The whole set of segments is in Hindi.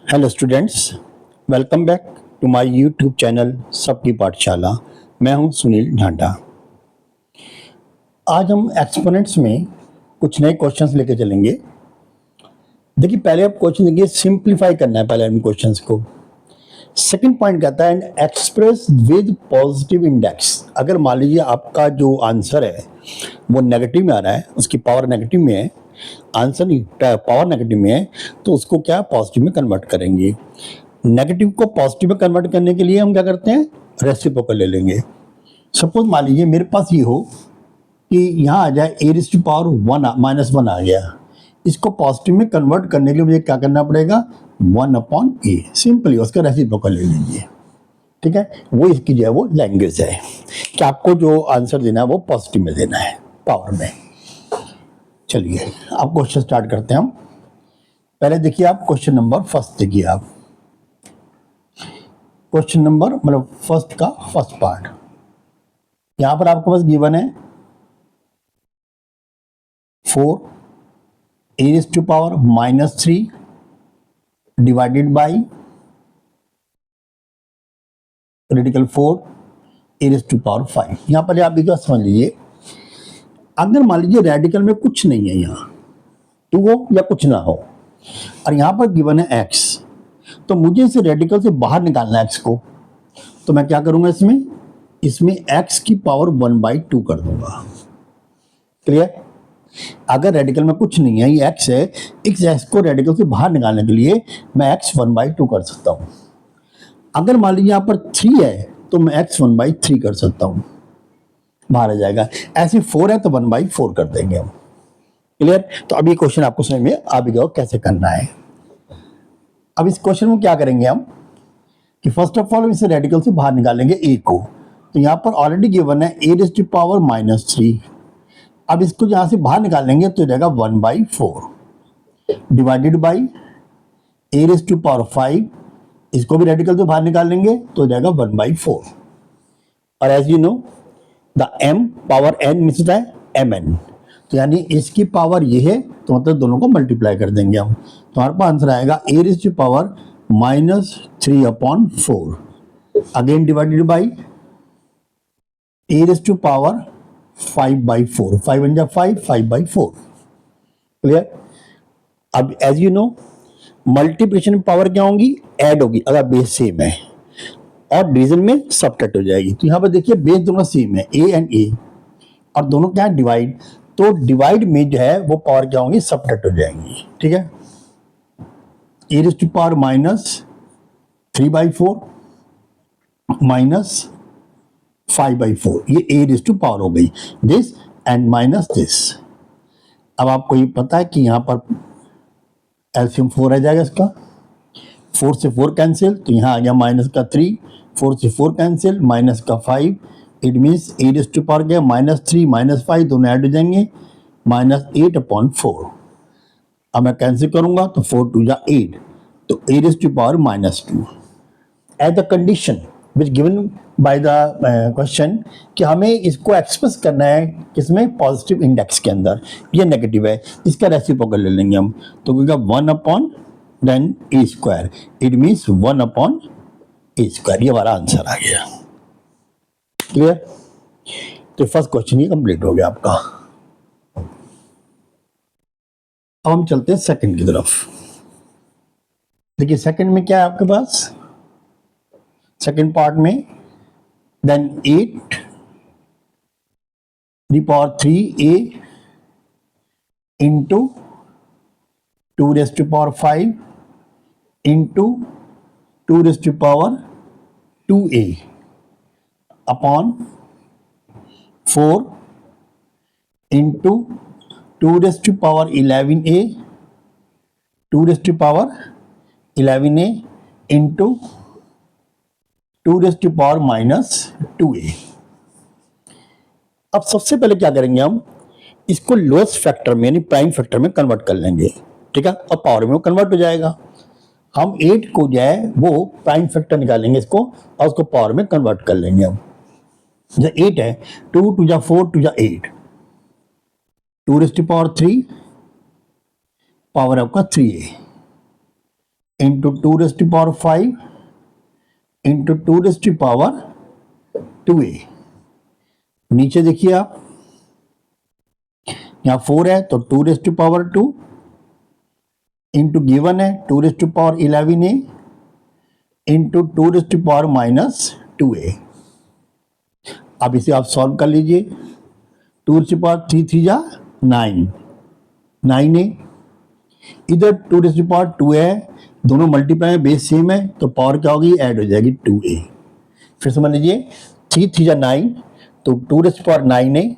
Hello students, welcome back to my YouTube channel सबकी पाठशाला। मैं हूं सुनील ढांडा। आज हम एक्सपोनेंट्स में कुछ नए क्वेश्चंस लेके चलेंगे। देखिए, पहले आप क्वेश्चन देखिए, सिंप्लीफाई करना है पहले इन क्वेश्चंस को। सेकंड पॉइंट कहता है and express with positive index. अगर मान लीजिए आपका जो आंसर है वो नेगेटिव में आ रहा है, उसकी पावर नेगेटिव में है, आंसर नहीं पावर नेगेटिव में है, तो उसको क्या पॉजिटिव में कन्वर्ट करेंगे। नेगेटिव को पॉजिटिव में कन्वर्ट करने के लिए हम क्या करते हैं, रेसिप्रोकल ले लेंगे। सपोज मान लीजिए मेरे पास ये हो कि यहाँ आ जाए ए रेज़ टू पावर -1 आ गया, इसको पॉजिटिव में कन्वर्ट करने के लिए मुझे क्या करना पड़ेगा, 1/a। सिंपली उसका रेसिप्रोकल ले लीजिए, ठीक है। वो इसकी जो है वो लैंग्वेज है कि आपको जो आंसर देना है वो पॉजिटिव में देना है, पावर में। चलिए आप क्वेश्चन स्टार्ट करते हैं हम। पहले देखिए आप क्वेश्चन नंबर फर्स्ट देखिए आप, क्वेश्चन नंबर मतलब फर्स्ट का फर्स्ट पार्ट। यहां पर आपके पास गिवन है 4 A raise to power -3 divided by radical 4 A raise to power 5। यहां पर आप एक समझ लीजिए, अगर मान लीजिए रेडिकल में कुछ नहीं है, यहाँ 2 हो या कुछ ना हो, और यहां पर गिवन है x, तो मुझे इसे रेडिकल से बाहर निकालना है x को। तो मैं क्या करूंगा, इसमें x की पावर 1/2 कर दूंगा। क्लियर। अगर रेडिकल में कुछ नहीं है, ये x है, इस x को रेडिकल से बाहर निकालने के लिए मैं x 1/2 कर सकता हूं। अगर मान लीजिए यहाँ पर 3 है तो मैं x 1/3 कर सकता हूं, बाहर आ जाएगा। ऐसे 4 है तो 1/4 कर देंगे हम। क्लियर। तो अब ये क्वेश्चन आपको समझ में आ भी गया कैसे करना है। अब इस क्वेश्चन में क्या करेंगे हम कि फर्स्ट ऑफ ऑल इसे रेडिकल से बाहर निकालेंगे a को। तो यहाँ पर ऑलरेडी गिवन है a रेज़ टू पावर -3। अब इसको यहाँ से बाहर निकालेंगे तो जाएगा 1/4 divided by a raise to power 5। इसको भी रेडिकल से बाहर निकालेंगे तो जाएगा 1/4। और as you know the m power n means होता है mn, तो यानी इसकी पावर ये है, तो मतलब दोनों को मल्टीप्लाई कर देंगे हम। तो हमारे पास आंसर आएगा a raise to power -3/4 again divided by a raise to power 5/4। 5 × 5 5/4। Clear. अब एज यू नो मल्टीप्लिकेशन में पावर क्या होगी, ऐड होगी अगर बेस सेम है, और डिवीजन में सबट्रैक्ट हो जाएगी। तो यहाँ पर देखिए बेस दोनों सेम है, a एंड a, और दोनों क्या है डिवाइड, तो डिवाइड में जो है वो पावर क्या होंगी, सबट्रैक्ट हो जाएंगी। ठीक है। a रेज़ टू पावर -3/4 -5/4, ये a रेज़ टू पावर हो गई, दिस एंड माइनस दिस। अब आपको ये पता है कि यहाँ पर एलसीएम 4 आ जाएगा इसका, 4 से 4 कैंसिल, तो यहाँ आ गया -3, 4 से 4 cancel, -5। It means a raise to power गया -3 -5 दोनों ऐड हो जाएंगे, -8/4। अब मैं कैंसिल करूंगा तो 4 × 2 = 8, तो a raise to power -2 as the condition which given by the question कि हमें इसको एक्सप्रेस करना है किसमें, पॉजिटिव इंडेक्स के अंदर। ये नेगेटिव है, इसका रेसिप्रोकल ले लेंगे हम, तो क्योंकि 1/a², इट मीन्स 1/a²। ये हमारा आंसर आ गया। क्लियर। तो फर्स्ट क्वेश्चन ये कंप्लीट हो गया आपका। अब हम चलते हैं सेकंड की तरफ। देखिए सेकंड में क्या है आपके पास, सेकंड पार्ट में then 8 the power 3a into 2 raise to power 5 into 2 raise to power 2a upon 4 into 2 raise to power 11a 2 raise to power 11a into 2 raise to power -2a। अब सबसे पहले क्या करेंगे हम, इसको लोएस्ट फैक्टर में यानी प्राइम फैक्टर में कन्वर्ट कर लेंगे। ठीक है, और पावर में वो कन्वर्ट हो जाएगा। हम 8 को जो है वो प्राइम फैक्टर निकालेंगे इसको, और उसको पावर में कन्वर्ट कर लेंगे हम। जब 8 है, 2 × 4 = 8, 2 रेज़ टू पावर 3 पावर आपका 3a इंटू 2⁵ इंटू 2⁵2a। नीचे देखिए आप, यहाँ 4 है तो 2⁵2 इंटू गिवन है 2⁻11a इंटू 2⁻−2a। अब इसे आप सॉल्व कर लीजिए। 2⁵3 3 जा 9, 9a, इधर 2⁵2 है, दोनों मल्टीप्लाई में बेस सेम है तो पावर क्या होगी, ऐड हो जाएगी 2a। फिर समझ लीजिए 3 3 जा 9 तो 2⁹9a,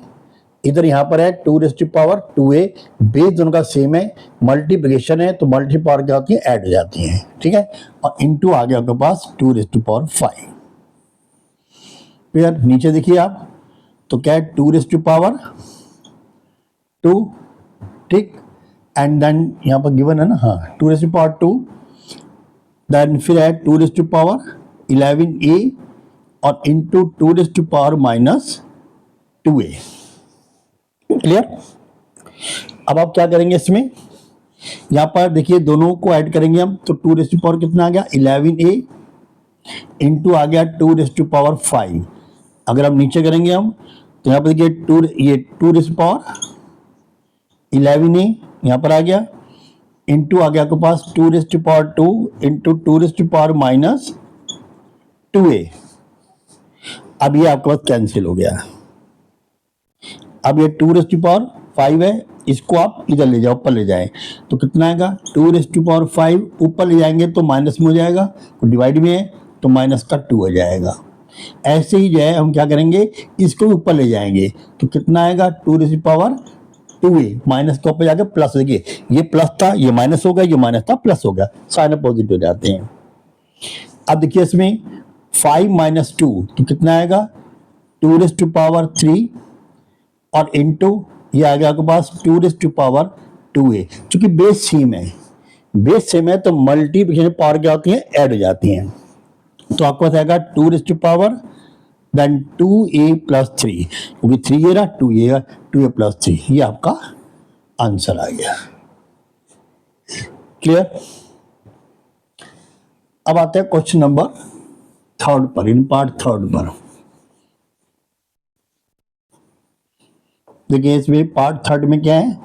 इधर यहाँ पर है 2⁻2a, बेस दोनों का सेम है, मल्टीप्लिकेशन है तो मल्टी पावर क्या होती है, ऐड हो जाती है, ठीक है। और इनटू आ गया आपके पास 2⁵5। फिर नीचे देखिए आप, तो क्या है 2⁻2, ठीक, एंड देन यहाँ पर गिवन है ना, हाँ 2⁻2, देन फिर है 2⁻11a और इंटू 2⁻−2a। क्लियर। अब आप क्या करेंगे इसमें, यहां पर देखिए दोनों को ऐड करेंगे हम, तो 2 कितना आ गया 11a इंटू आ गया 2⁵5। अगर हम नीचे करेंगे हम तो यहाँ पर देखिए ये 2⁻11a यहाँ पर आ गया, इंटू आ गया आपके पास 2⁻2 इंटू 2⁻2a। अब ये आपके पास कैंसिल हो गया। अब ये 2⁵5 है, इसको आप इधर ले जाओ, ऊपर ले जाए तो कितना आएगा 2⁵5, ऊपर ले जाएंगे तो माइनस में हो जाएगा, तो डिवाइड में है तो माइनस का 2 हो जाएगा। ऐसे ही जो है हम क्या करेंगे, इसको भी ऊपर ले जाएंगे तो कितना आएगा 2⁵2a, माइनस के ऊपर जाकर प्लस, देखिए ये प्लस था ये माइनस हो गया, ये माइनस था प्लस हो गया, साइन अपोजिट हो जाते हैं। अब देखिए इसमें 5 - 2 तो कितना आएगा 2⁵3 और इंटू ये आ गया आपके पास 2⁵2a। चूंकि बेस सेम है, बेस सेम है तो मल्टीप्लिकेशन पावर क्या होती है, ऐड हो जाती हैं। तो आपके पास आएगा 2⁵ देन 2a + 3, क्योंकि 3 ये रहा 2a + 3, ये आपका आंसर आ गया। क्लियर। अब आते हैं क्वेश्चन नंबर 3 पर, इन पार्ट 3 पर। देखिए इसमें पार्ट 3 में क्या है,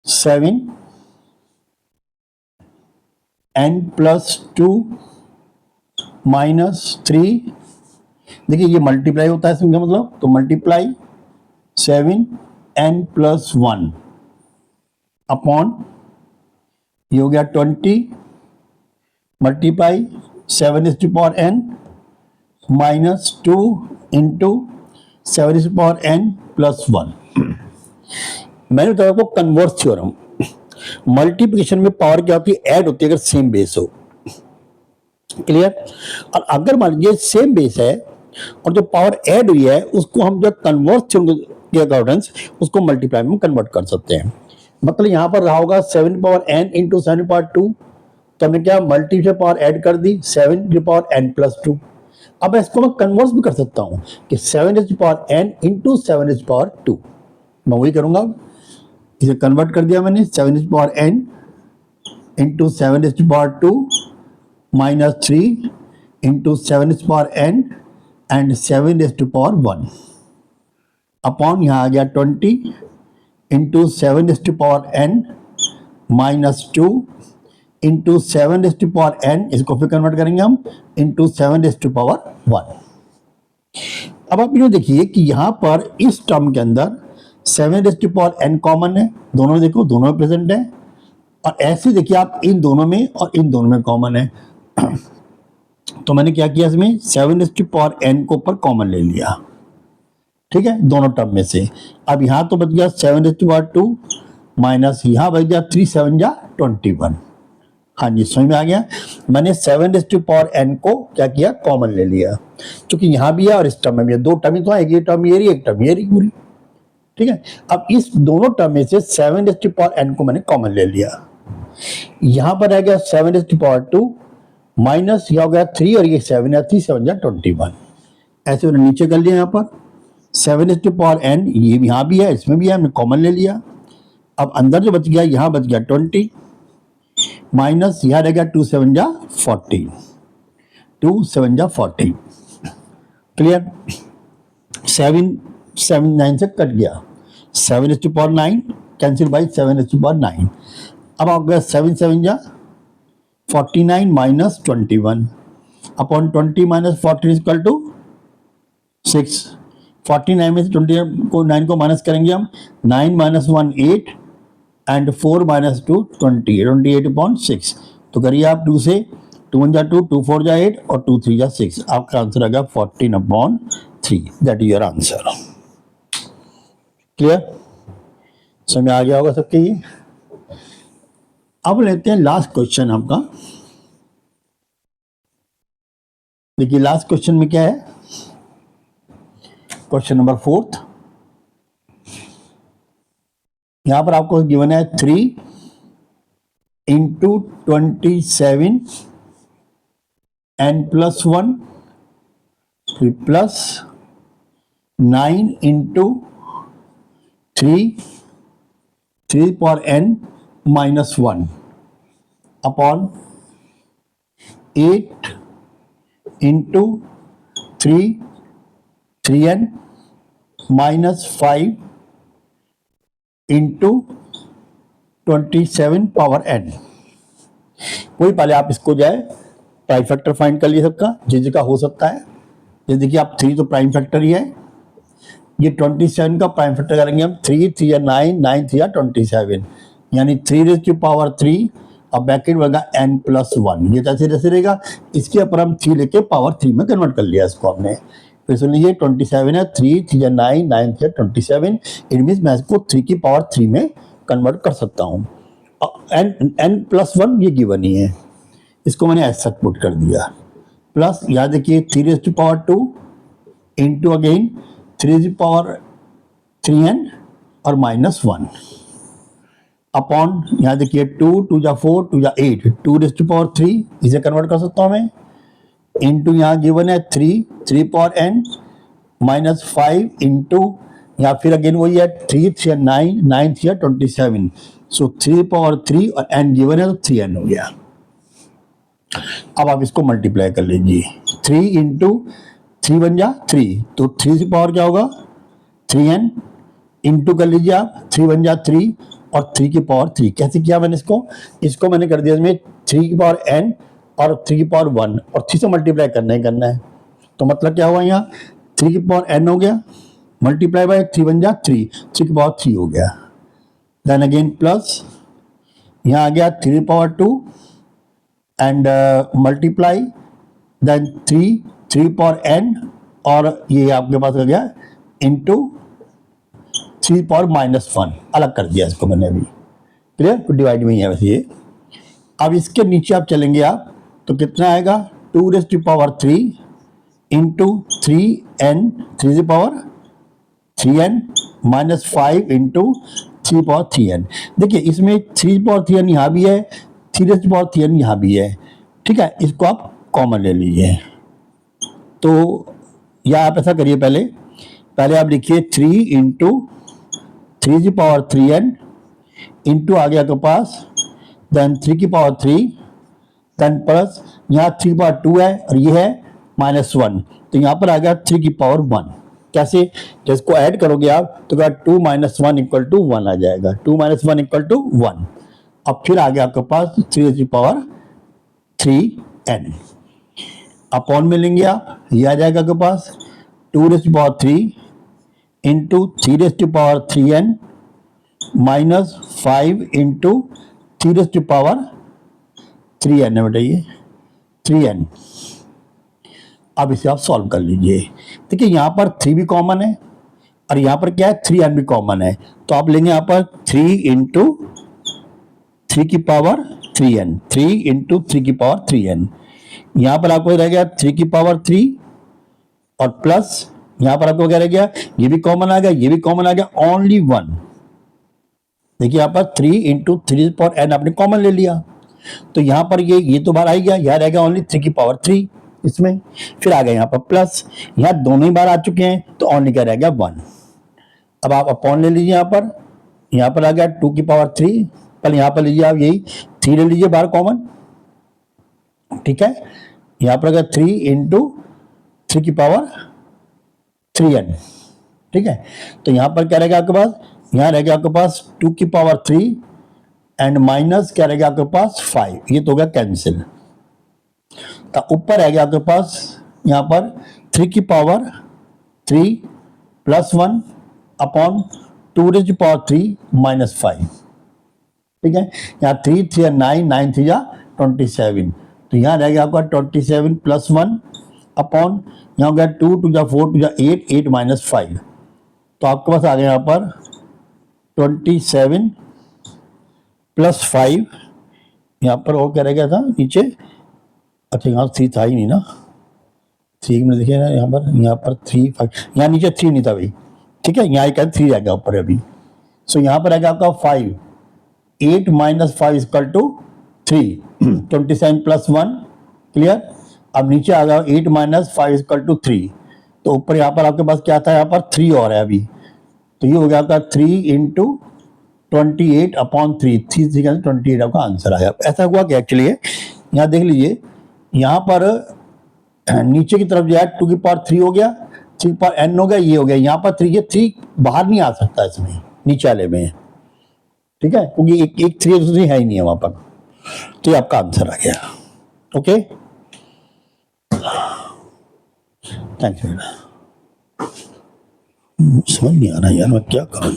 7 n + 2 - 3। देखिए ये मल्टीप्लाई होता है इसमें, मतलब तो मल्टीप्लाई 7 n + 1 अपॉन ये हो गया 20 मल्टीप्लाई 7⁻n -2 इंटू 7⁻n + 1। मैंने बताया आपको कन्वर्स थ्योरम, मल्टीप्लिकेशन में पावर क्या होती है, ऐड होती है अगर सेम बेस हो। क्लियर। और अगर मान लीजिए सेम बेस है और जो पावर ऐड हुई है उसको हम जो कन्वर्स थ्योरम के अकॉर्डिंग उसको मल्टीप्लाई में कन्वर्ट कर सकते हैं। मतलब यहां पर रहा होगा 7⁻n इंटू 7/2, तो हमने क्या मल्टीप्लाई पावर ऐड कर दी 7⁻n + 2। अब इसको मैं कन्वर्स भी कर सकता हूं कि 7⁻n इंटू 7⁻2, मैं वही करूंगा। इसे कन्वर्ट कर दिया मैंने 7⁻n into 7⁻2 -3 into 7⁻n and 7⁻1 upon यहाँ आ गया 20 इंटू 7⁻n -2 इंटू 7⁻n, इसको फिर कन्वर्ट करेंगे हम इंटू 7⁻1। अब आप ये देखिए कि यहाँ पर इस टर्म के अंदर 7⁻n कॉमन है, दोनों में देखो दोनों में प्रेजेंट है, और ऐसे देखिए आप इन दोनों में और इन दोनों में कॉमन है। तो मैंने क्या किया इसमें 7⁻n को ऊपर कॉमन ले लिया, ठीक है, दोनों टर्म में से। अब यहां तो बच गया 7⁻2 माइनस यहां बच गया 3 7 जा 21। हाँ जी समझ में आ गया। मैंने 7⁻n को क्या किया कॉमन ले लिया, क्योंकि यहां भी है और इस टर्म में भी है, दो टर्म ही तो है, एक टर्म ये रही एक टर्म ये रही पूरी, ठीक है। अब इस दोनों टर्म में से 7⁻n को मैंने कॉमन ले लिया। यहां पर रह गया 7⁻2 माइनस यह हो गया 3 और ये 7 है, 3 7 जा 21। ऐसे मैंने नीचे कर लिया यहाँ पर 7 इज टू पावर n, ये यहाँ भी है इसमें भी है, हमने कॉमन ले लिया। अब अंदर जो बच गया यहाँ बच गया 20 माइनस यहाँ रह गया 2 7 जा 40, 2 7 जा 40। क्लियर? 7 7 9 से कट गया, 7 is to power 9 cancel by 7 is to power 9। अब आप गया 7 7 जा 49 minus 21 upon 20 minus 14 is equal to 6। 49 में से 20 को 9 को माइनस करेंगे हम, 9 माइनस 1 8 एंड 4 माइनस 2 20, 28 अपॉन 6। तो करिए आप 2 से, 2 1 जा 2, 2 4 जा 8 और 2 3 जा 6। आपका आंसर आ गया 14 upon 3। That is your answer. Clear? समझ आ गया होगा सबके ये। अब लेते हैं लास्ट क्वेश्चन आपका। देखिए लास्ट क्वेश्चन में क्या है, क्वेश्चन नंबर 4। यहां पर आपको गिवन है 3 इंटू 27 n प्लस 1 फिर plus 9 into 3 power n minus 1 upon 8 into 3n minus 5 into 27 power n। वही पहले आप इसको जाए प्राइम फैक्टर फाइंड कर लिए सबका, जिस जगह हो सकता है। जैसे देखिए आप 3 तो प्राइम फैक्टर ही है, ये 27 का प्राइम फैक्टर करेंगे हम, 3 3 या 9, 9 3 या 27, यानी 3 रेज़ टू पावर 3 और ब्रैकेट बनेगा n प्लस 1। ये जैसे जैसे रहेगा, इसके ऊपर हम 3 लेके पावर 3 में कन्वर्ट कर लिया इसको हमने। फिर सुन लीजिए 27 है, 3 3 या 9, 9 3 या 27, इट मीन्स मैं इसको 3 की पावर 3 में कन्वर्ट कर सकता हूँ। n प्लस 1 ये गिवन ही है, इसको मैंने ऐसा पुट कर दिया। प्लस यहाँ देखिए 3 raise to power 2 into again 3 raise to power 3n और माइनस 1 अपॉन यहाँ देखिए 2 2 जा 4 2 जा 8, 2 रेज़ टू पावर 3 इसे कन्वर्ट कर सकता हूँ मैं, इंटू यहाँ गिवन है 3 पावर n माइनस 5 इंटू यहाँ फिर अगेन वही है 3 3 9, 9 3 27, सो 3 पावर 3 और n गिवन है तो 3n हो गया। अब आप इसको मल्टीप्लाई कर लीजिए, 3 इंटू 3 बन जा 3, तो 3 की पावर क्या होगा 3n, इंटू कर लीजिए आप 3 बन जा 3 और 3 की पावर 3। कैसे किया मैंने इसको मैंने कर दिया इसमें 3 की पावर n और 3 की पावर 1 और 3 से मल्टीप्लाई करना है। तो मतलब क्या हुआ यहाँ 3 की पावर n हो गया मल्टीप्लाई बाय 3 बन जा 3 की पावर 3 हो गया। देन अगेन प्लस यहाँ आ गया 3 power 2 and multiply then 3 power n और ये आपके पास हो गया इंटू 3 पावर माइनस 1, अलग कर दिया इसको मैंने अभी। क्लियर? डिवाइड में ही है वैसे ये। अब इसके नीचे आप चलेंगे आप तो कितना आएगा 2 raise to power 3 into 3n 3 की power 3n minus 5 into 3 power 3n। देखिए इसमें 3 पावर 3n यहाँ भी है, 3 रेज़ टू पावर 3n यहाँ भी है। ठीक है, इसको आप कॉमन ले लीजिए। तो या आप ऐसा करिए, पहले आप लिखिए 3 इंटू 3 की पावर 3n इंटू आ गया आपके पास देन 3 की पावर 3 देन प्लस यहाँ 3 पावर 2 है और ये है माइनस 1, तो यहाँ पर आ गया 3 की पावर 1। कैसे? जिसको ऐड करोगे आप तो क्या 2 माइनस 1 इक्वल टू 1 आ जाएगा, 2 माइनस 1 इक्वल टू 1। अब फिर आ गया आपके पास 3 की पावर 3n अपॉन में लेंगे आप, ये आ जाएगा आपके पास 2 raise to power 3 into 3 raise to power 3n minus 5 into 3 raise to power 3n है बेटा, ये 3n। अब इसे आप सॉल्व कर लीजिए। देखिए यहाँ पर 3 भी कॉमन है और यहाँ पर क्या है 3n भी कॉमन है, तो आप लेंगे यहाँ पर 3 इंटू 3 की पावर 3n, 3 इंटू 3 की पावर 3n। यहाँ पर आपको रह गया 3 की पावर 3 और प्लस यहाँ पर आपको क्या रह गया, ये भी कॉमन आ गया, ये भी कॉमन आ गया, ओनली 1। देखिए यहाँ पर 3 इंटू 3 पावर n आपने कॉमन ले लिया, तो यहाँ पर ये तो बाहर आ गया, यहाँ रह गया ओनली 3 की पावर 3। इसमें। फिर आ गया यहाँ पर प्लस, यहाँ दोनों ही बार आ चुके हैं तो ओनली क्या रह गया 1। अब आप अपॉन ले लीजिए, यहाँ पर आ गया 2 की पावर 3, पहले यहाँ पर लीजिए आप यही 3 ले लीजिए बाहर कॉमन, ठीक है। यहाँ पर आ गया 3 इंटू 3 की पावर 3n, ठीक है। तो यहाँ पर क्या रहेगा आपके पास, यहाँ रह गया आपके पास 2 की पावर 3 एंड माइनस क्या रहेगा आपके पास 5, ये तो हो गया कैंसिल। तो ऊपर रह गया आपके पास यहाँ पर 3 की power 3 plus 1 upon 2 raise to power 3 minus 5, ठीक है। यहाँ 3 3 9, 9 3 27, तो यहाँ रह गया आपका 27 प्लस 1 अपॉन यहाँ हो गया 2 2 4 2 8 8 माइनस 5, तो आपके पास आ गया यहाँ पर 27 प्लस 5, यहाँ पर और क्या रह गया था नीचे, अच्छा यहाँ 3 था ही नहीं ना, 3 में देखिए ना यहाँ पर 3 5, यहाँ नीचे 3 नहीं था भाई, ठीक है। यहाँ एक 3 रह गया ऊपर अभी। सो यहाँ पर रह गया आपका 5, 8 minus 5 equal to 3, 27 plus 1, clear. अब नीचे आ गया 8 माइनस 5 इक्वल टू 3, तो ऊपर यहाँ पर आपके पास क्या था, यहाँ पर 3 और है अभी, तो ये हो गया आपका 3 इंटू 28 अपॉन 3, 28 आपका आंसर आया। ऐसा हुआ कि एक्चुअली यहाँ देख लीजिए, यहाँ पर नीचे की तरफ जो है 2 की पावर 3 हो गया, 3 की पावर n हो गया, ये हो गया, यहाँ पर 3, ये 3 बाहर नहीं आ सकता इसमें, नीचे वाले में, ठीक है, क्योंकि एक 3 दूसरी है ही नहीं है वहां पर, तो ये आपका आंसर आ गया। Okay, thank you. समझ नहीं आ रहा यार मैं क्या करूं।